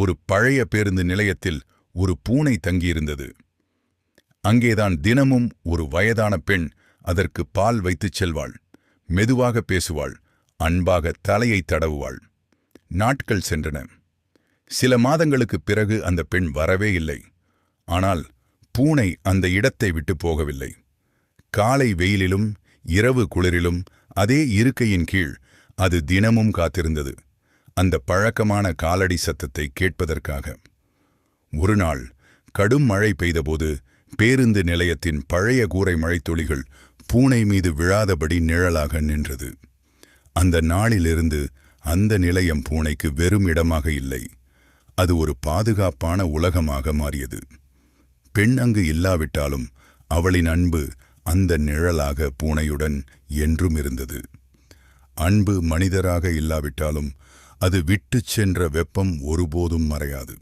ஒரு பழைய பேருந்து நிலையத்தில் ஒரு பூனை தங்கியிருந்தது. அங்கேதான் தினமும் ஒரு வயதான பெண் அதற்கு பால் வைத்துச் செல்வாள். மெதுவாக பேசுவாள், அன்பாக தலையை தடவுவாள். நாட்கள் சென்றன. சில மாதங்களுக்குப் பிறகு அந்த பெண் வரவே இல்லை. ஆனால் பூனை அந்த இடத்தை விட்டு போகவில்லை. காலை வெயிலிலும் இரவு குளிரிலும் அதே இருக்கையின் கீழ் அது தினமும் காத்திருந்தது, அந்த பழக்கமான காலடி சத்தத்தை கேட்பதற்காக. ஒரு நாள் கடும் மழை பெய்தபோது பேருந்து நிலையத்தின் பழைய கூரை மழைத்துளிகள் பூனை மீது விழாதபடி நிழலாக நின்றது. அந்த நாளிலிருந்து அந்த நிலையம் பூனைக்கு வெறும் இடமாக இல்லை, அது ஒரு பாதுகாப்பான உலகமாக மாறியது. பெண் அங்கு இல்லாவிட்டாலும் அவளின் அன்பு அந்த நிழலாக பூனையுடன் என்றும் இருந்தது. அன்பு மனிதராக இல்லாவிட்டாலும் அது விட்டுச் சென்ற வெப்பம் ஒருபோதும் மறையாது.